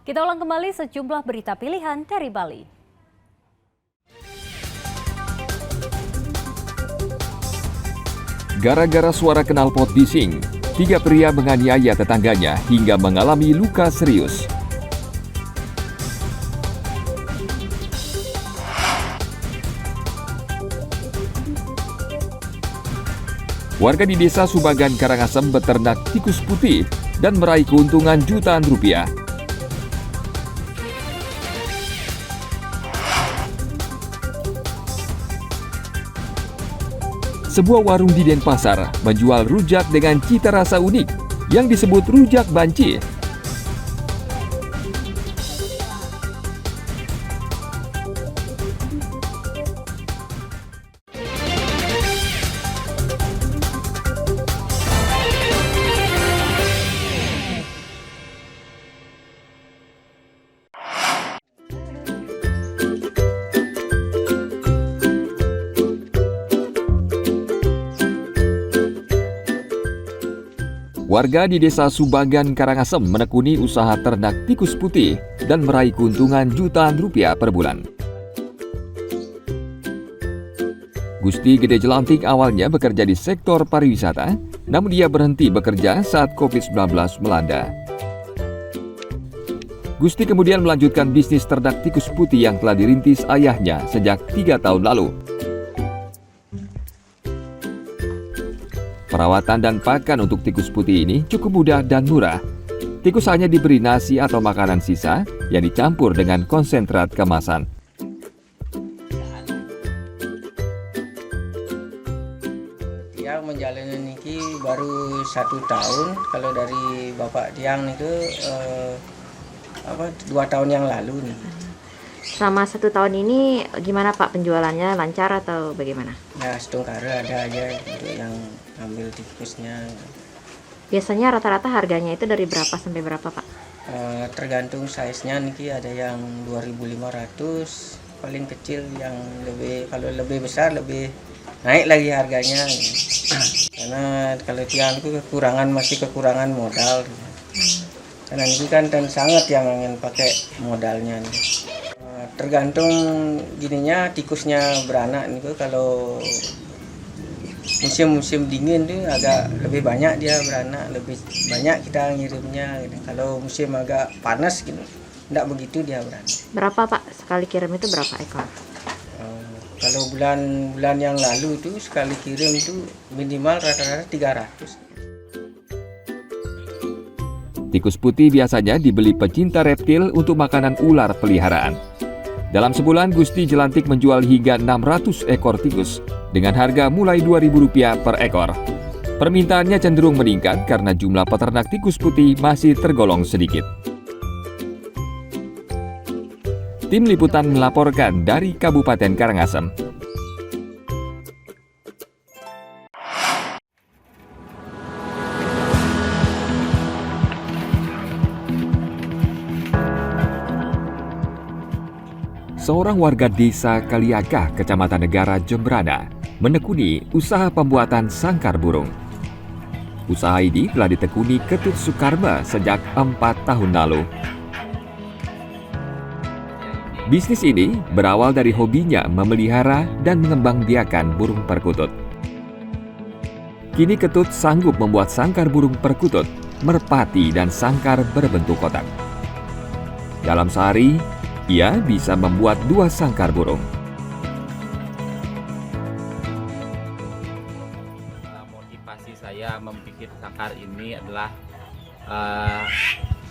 Kita ulang kembali sejumlah berita pilihan dari Bali. Gara-gara suara knalpot bising, 3 pria menganiaya tetangganya hingga mengalami luka serius. Warga di desa Subagan, Karangasem beternak tikus putih dan meraih keuntungan jutaan rupiah. Sebuah warung di Denpasar menjual rujak dengan cita rasa unik yang disebut rujak banci. Warga di desa Subagan, Karangasem menekuni usaha ternak tikus putih dan meraih keuntungan jutaan rupiah per bulan. Gusti Gede Jelantik awalnya bekerja di sektor pariwisata, namun dia berhenti bekerja saat COVID-19 melanda. Gusti kemudian melanjutkan bisnis ternak tikus putih yang telah dirintis ayahnya sejak 3 tahun lalu. Perawatan dan pakan untuk tikus putih ini cukup mudah dan murah. Tikus hanya diberi nasi atau makanan sisa yang dicampur dengan konsentrat kemasan. Tiang menjalani niki baru 1 tahun. Kalau dari bapak Tiang itu 2 tahun yang lalu nih. Selama 1 tahun ini gimana Pak, penjualannya lancar atau bagaimana? Ya setungkara ada aja gitu yang ambil tikusnya. Biasanya rata-rata harganya itu dari berapa sampai berapa Pak? Tergantung size-nya niki ada yang 2.500, paling kecil yang kalau lebih besar lebih naik lagi harganya. Karena kalau Tiang itu masih kekurangan modal. Karena ini kan sangat yang ingin pakai modalnya nih. Tergantung gininya tikusnya beranak nih, kalau musim dingin tuh agak lebih banyak dia beranak, lebih banyak kita ngirimnya gitu. Kalau musim agak panas gitu enggak begitu dia beranak. Berapa Pak sekali kirim itu, berapa ekor? Kalau bulan yang lalu itu sekali kirim itu minimal rata-rata 300. Tikus putih biasanya dibeli pecinta reptil untuk makanan ular peliharaan. Dalam sebulan, Gusti Jelantik menjual hingga 600 ekor tikus dengan harga mulai Rp2.000 per ekor. Permintaannya cenderung meningkat karena jumlah peternak tikus putih masih tergolong sedikit. Tim Liputan melaporkan dari Kabupaten Karangasem. Seorang warga desa Kaliakah, Kecamatan Negara, Jembrana, menekuni usaha pembuatan sangkar burung. Usaha ini telah ditekuni Ketut Sukarma sejak 4 tahun lalu. Bisnis ini berawal dari hobinya memelihara dan mengembangbiakan burung perkutut. Kini Ketut sanggup membuat sangkar burung perkutut, merpati, dan sangkar berbentuk kotak. Dalam sehari, ia bisa membuat 2 sangkar burung. Motivasi saya membuat sangkar ini adalah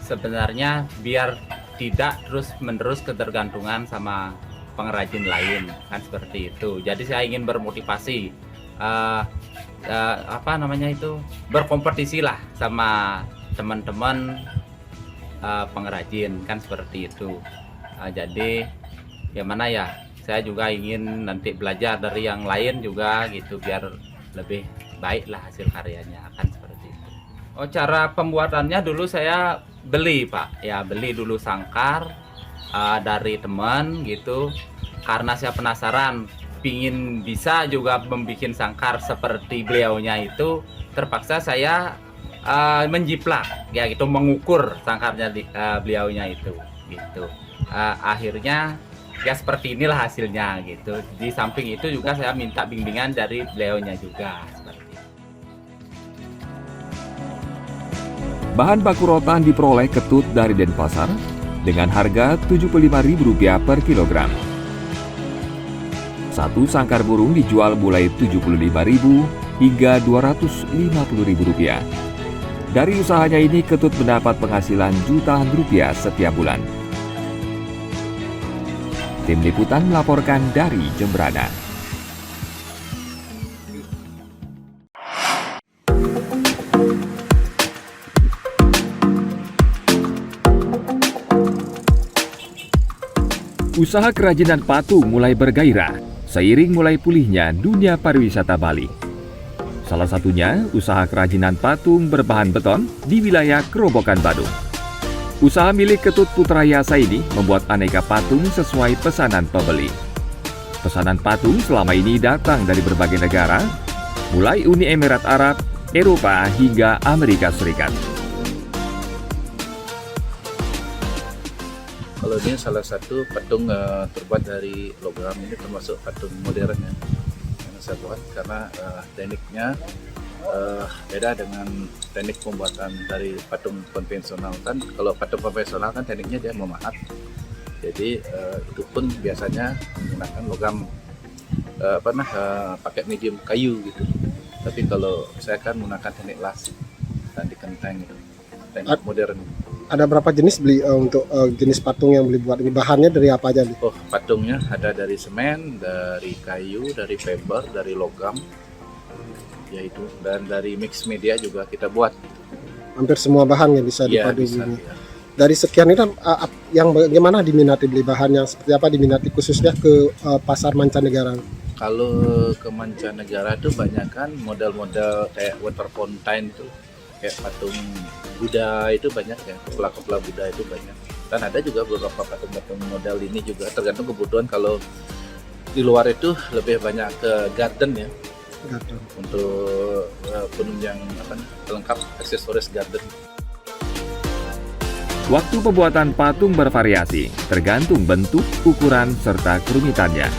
sebenarnya biar tidak terus-menerus ketergantungan sama pengrajin lain, kan seperti itu. Jadi saya ingin bermotivasi berkompetisi lah sama teman-teman pengrajin, kan seperti itu. Jadi saya juga ingin nanti belajar dari yang lain juga gitu, biar lebih baik lah hasil karyanya, kan seperti itu. Cara pembuatannya dulu saya beli Pak, beli dulu sangkar dari teman gitu, karena saya penasaran pingin bisa juga membuat sangkar seperti beliaunya itu. Terpaksa saya menjiplak ya gitu, mengukur sangkarnya beliaunya itu gitu. Akhirnya ya seperti inilah hasilnya gitu. Di samping itu juga saya minta bimbingan dari beliaunya juga seperti itu. Bahan baku rotan diperoleh Ketut dari Denpasar dengan harga Rp75.000 per kilogram. Satu sangkar burung dijual mulai Rp75.000 hingga Rp250.000. Dari usahanya ini, Ketut mendapat penghasilan jutaan rupiah setiap bulan. Tim Liputan melaporkan dari Jemberana. Usaha kerajinan patung mulai bergairah seiring mulai pulihnya dunia pariwisata Bali. Salah satunya usaha kerajinan patung berbahan beton di wilayah Kerobokan, Badung. Usaha milik Ketut Putrayasa ini membuat aneka patung sesuai pesanan pembeli. Pesanan patung selama ini datang dari berbagai negara, mulai Uni Emirat Arab, Eropa hingga Amerika Serikat. Kalau ini salah satu patung terbuat dari logam, ini termasuk patung modern ya, yang saya buat karena tekniknya beda dengan teknik pembuatan dari patung konvensional. Kan kalau patung konvensional kan tekniknya dia memahat, jadi itu pun biasanya menggunakan logam pakai medium kayu gitu. Tapi kalau saya kan menggunakan teknik las dan dikenteng gitu, teknik modern. Ada berapa jenis beli untuk jenis patung yang beli buat ini? Bahannya dari apa aja? Oh, patungnya ada dari semen, dari kayu, dari fiber, dari logam, yaitu, dan dari mix media juga kita buat. Hampir semua bahan yang bisa dipadu bisa, ini. ya. Dari sekian ini yang bagaimana diminati beli bahan yang seperti apa diminati khususnya ke pasar mancanegara? Kalau ke mancanegara itu banyak kan model-model kayak water fountain itu, kayak patung Buddha itu banyak ya, kepala-kepala Buddha itu banyak. Dan ada juga beberapa patung-patung model ini juga, tergantung kebutuhan. Kalau di luar itu lebih banyak ke garden ya, untuk penunjang pelengkap aksesoris garden. Waktu pembuatan patung bervariasi, tergantung bentuk, ukuran, serta kerumitannya.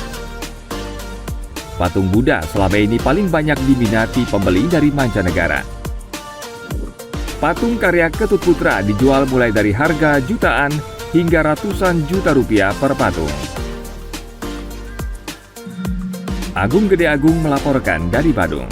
Patung Buddha selama ini paling banyak diminati pembeli dari mancanegara. Patung karya Ketut Putra dijual mulai dari harga jutaan hingga ratusan juta rupiah per patung. Agung Gede Agung melaporkan dari Badung.